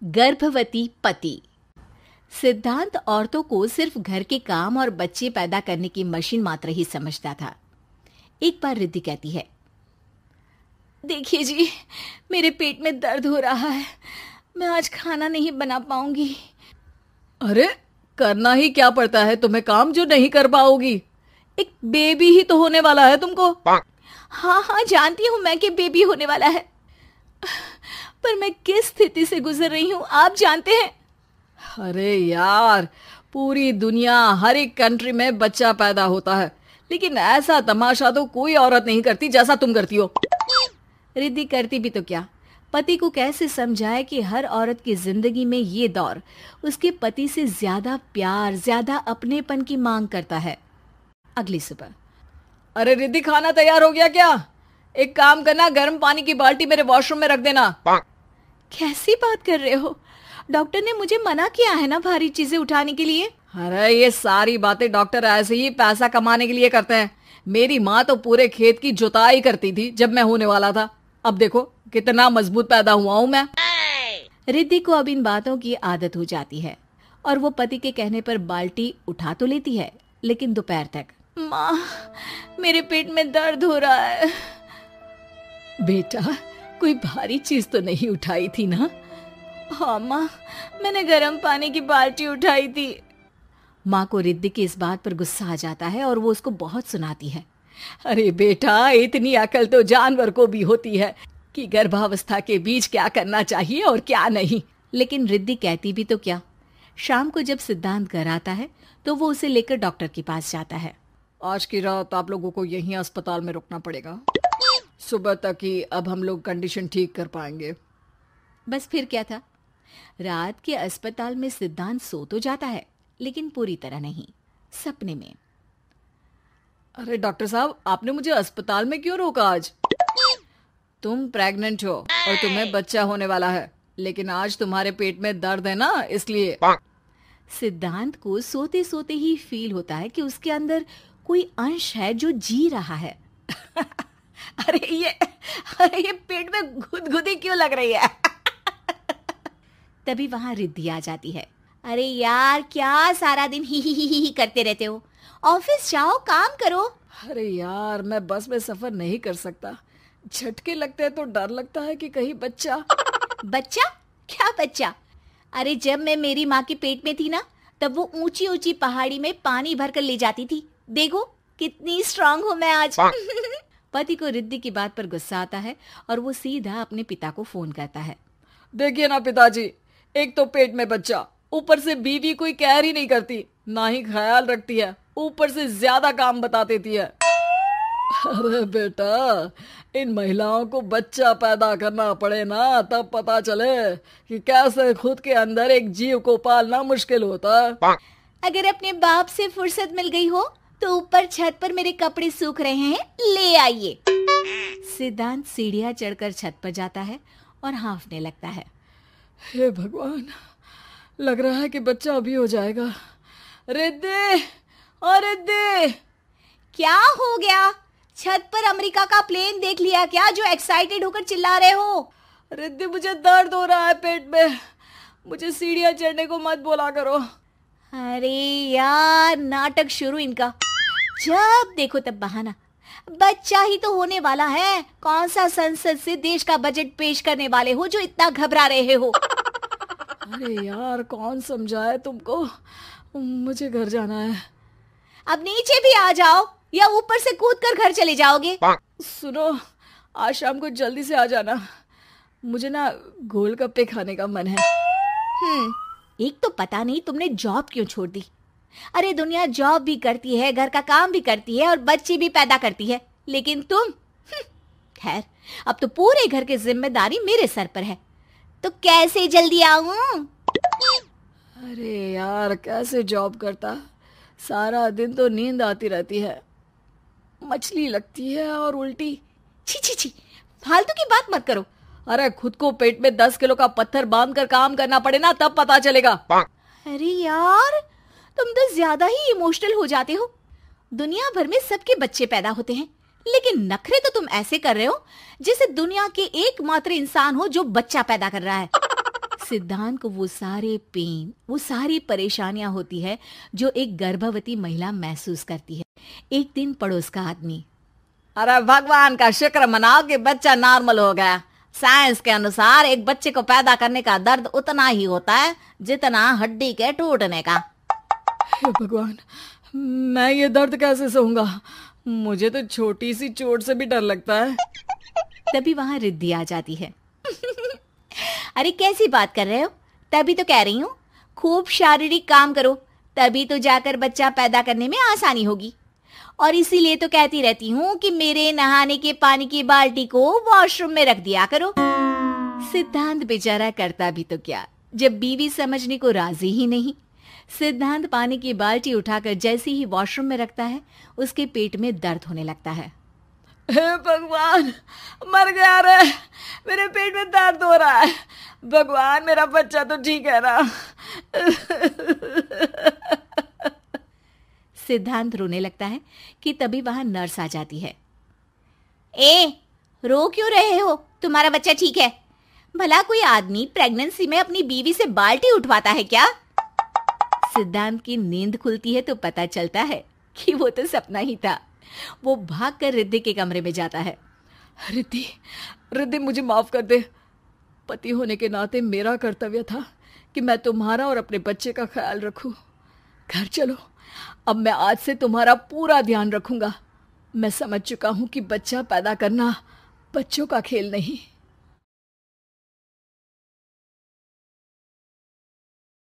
गर्भवती पति। सिद्धांत औरतों को सिर्फ घर के काम और बच्चे पैदा करने की मशीन मात्र ही समझता था। एक बार रिद्धि कहती है, देखिए जी, मेरे पेट में दर्द हो रहा है, मैं आज खाना नहीं बना पाऊंगी। अरे करना ही क्या पड़ता है तुम्हें काम जो नहीं कर पाओगी? एक बेबी ही तो होने वाला है तुमको। हाँ हाँ जानती हूँ मैं कि बेबी होने वाला है, पर मैं किस स्थिति से गुजर रही हूँ आप जानते हैं। अरे यार, पूरी दुनिया हर एक कंट्री में बच्चा पैदा होता है, लेकिन ऐसा तमाशा तो कोई औरत नहीं करती जैसा तुम करती हो। रिद्धि करती भी तो क्या, पति को कैसे समझाए कि हर औरत की जिंदगी में ये दौर उसके पति से ज्यादा प्यार, ज्यादा अपनेपन की मांग करता है। अगली सुबह, अरे रिद्धि, खाना तैयार हो गया क्या? एक काम करना, गर्म पानी की बाल्टी मेरे वॉशरूम में रख देना। कैसी बात कर रहे हो? डॉक्टर ने मुझे मना किया है ना भारी चीजें उठाने के लिए। अरे ये सारी बातें डॉक्टर ऐसे ही पैसा कमाने के लिए करते हैं। मेरी माँ तो पूरे खेत की जुताई करती थी जब मैं होने वाला था। अब देखो कितना मजबूत पैदा हुआ हूँ मैं। रिद्धि को अब इन बातों की आदत हो जाती है और वो पति के कहने पर बाल्टी उठा तो लेती है, लेकिन दोपहर तक, माँ मेरे पेट में दर्द हो रहा है। बेटा, कोई भारी चीज तो नहीं उठाई थी ना? हाँ माँ, मैंने गर्म पानी की बाल्टी उठाई थी। माँ को रिद्धि की इस बात पर गुस्सा आ जाता है और वो उसको बहुत सुनाती है। अरे बेटा, इतनी अकल तो जानवर को भी होती है कि गर्भावस्था के बीच क्या करना चाहिए और क्या नहीं। लेकिन रिद्धि कहती भी तो क्या। शाम को जब सिद्धांत घर आता है तो वो उसे लेकर डॉक्टर के पास जाता है। आज की रात आप लोगों को यहीं अस्पताल में रुकना पड़ेगा, सुबह तक ही अब हम लोग कंडीशन ठीक कर पाएंगे। बस फिर क्या था, रात के अस्पताल में सिद्धांत सो तो जाता है, लेकिन पूरी तरह नहीं, सपने में। अरे डॉक्टर साहब, आपने मुझे अस्पताल में क्यों रोका आज? तुम प्रेग्नेंट हो और तुम्हें बच्चा होने वाला है, लेकिन आज तुम्हारे पेट में दर्द है ना, इसलिए। सिद्धांत को सोते सोते ही फील होता है कि उसके अंदर कोई अंश है जो जी रहा है। अरे ये पेट में गुदगुदी क्यों लग रही है? तभी वहां रिद्धि आ जाती है। अरे यार, क्या सारा दिन ही करते रहते हो, ऑफिस जाओ, काम करो। अरे यार, मैं बस में सफर नहीं कर सकता, झटके लगते हैं तो डर लगता है कि कहीं बच्चा। बच्चा? क्या बच्चा? अरे जब मैं मेरी माँ के पेट में थी ना, तब वो ऊंची ऊंची पहाड़ी में पानी भर कर ले जाती थी। देखो कितनी स्ट्रांग हूँ मैं आज। पति को रिद्धि की बात पर गुस्सा आता है और वो सीधा अपने पिता को फोन करता है। देखिए ना पिताजी, एक तो पेट में बच्चा, ऊपर से बीवी कोई केयर ही नहीं करती, ना ही ख्याल रखती है, ऊपर से ज्यादा काम बता देती है। अरे बेटा, इन महिलाओं को बच्चा पैदा करना पड़े ना, तब पता चले कि कैसे खुद के अंदर एक जीव को पालना मुश्किल होता है। अगर अपने बाप से फुर्सत मिल गई हो तो ऊपर छत पर मेरे कपड़े सूख रहे हैं, ले आइए। सिद्धांत सीढ़ियां चढ़कर छत पर जाता है और हाँफने लगता है। हे भगवान, लग रहा है कि बच्चा अभी हो जाएगा। रिद्धि, और रिद्धि, क्या हो गया? छत पर अमेरिका का प्लेन देख लिया क्या जो एक्साइटेड होकर चिल्ला रहे हो? रिद्धि, मुझे दर्द हो रहा है पेट में, मुझे सीढ़ियां चढ़ने को मत बोला करो। अरे यार, नाटक शुरू इनका, जब देखो तब बहाना। बच्चा ही तो होने वाला है, कौन सा संसद से देश का बजट पेश करने वाले हो जो इतना घबरा रहे हो? अरे यार, कौन समझाए तुमको, मुझे घर जाना है। अब नीचे भी आ जाओ या ऊपर से कूद कर घर चले जाओगे? सुनो, आज शाम को जल्दी से आ जाना, मुझे ना गोलगप्पे खाने का मन है। एक तो पता नहीं तुमने जॉब क्यों छोड़ दी। अरे दुनिया जॉब भी करती है, घर का काम भी करती है और बच्चे भी पैदा करती है, लेकिन तुम, खैर अब तो पूरे घर की जिम्मेदारी मेरे सर पर है, तो कैसे जल्दी आऊं? अरे यार, कैसे जॉब करता, सारा दिन तो नींद आती रहती है, मछली लगती है और उल्टी। छी छी छी, फालतू की बात मत करो। अरे खुद को पेट में 10 किलो का पत्थर बांध कर काम करना पड़े ना, तब पता चलेगा। अरे यार, तुम तो ज्यादा ही इमोशनल हो जाते हो। दुनिया भर में सबके बच्चे पैदा होते हैं, लेकिन नखरे तो तुम ऐसे कर रहे हो जैसे दुनिया के एकमात्र इंसान हो जो बच्चा पैदा कर रहा है। सिद्धांत को वो सारे पेन, वो सारी परेशानियां होती है जो एक गर्भवती महिला महसूस करती है। एक दिन पड़ोस का आदमी, अरे भगवान का शुक्र मनाओ कि बच्चा नॉर्मल हो गया। साइंस के अनुसार एक बच्चे को पैदा करने का दर्द उतना ही होता है जितना हड्डी के टूटने का। हे भगवान, मैं ये दर्द कैसे सहूंगा? मुझे तो छोटी सी चोट से भी डर लगता है। तभी वहां रिद्धि आ जाती है। अरे कैसी बात कर रहे हो? तभी तो कह रही हूँ, खूब शारीरिक काम करो, तभी तो जाकर बच्चा पैदा करने में आसानी होगी। और इसीलिए तो कहती रहती हूँ कि मेरे नहाने के पानी की बाल्टी को वॉशरूम में रख दिया करो। सिद्धांत बेचारा करता भी तो क्या, जब बीवी समझने को राजी ही नहीं। सिद्धांत पानी की बाल्टी उठाकर जैसे ही वॉशरूम में रखता है, उसके पेट में दर्द होने लगता है। हे भगवान, मर गया रे, मेरे पेट में दर्द हो रहा है। भगवान, मेरा बच्चा तो ठीक है ना? सिद्धांत रोने लगता है कि तभी वहां नर्स आ जाती है। ए, रो क्यों रहे हो? तुम्हारा बच्चा ठीक है। भला कोई आदमी प्रेगनेंसी में अपनी बीवी से बाल्टी उठवाता है क्या? सिद्धांत की नींद खुलती है तो पता चलता है कि वो तो सपना ही था। वो भागकर रिद्धि के कमरे में जाता है। रिद्धि, रिद्धि, मुझे माफ कर दे। पति होने के नाते मेरा कर्तव्य था कि मैं तुम्हारा और अपने बच्चे का ख्याल रखूं। घर चलो, अब मैं आज से तुम्हारा पूरा ध्यान रखूंगा। मैं समझ चुका हूं कि बच्चा पैदा करना बच्चों का खेल नहीं,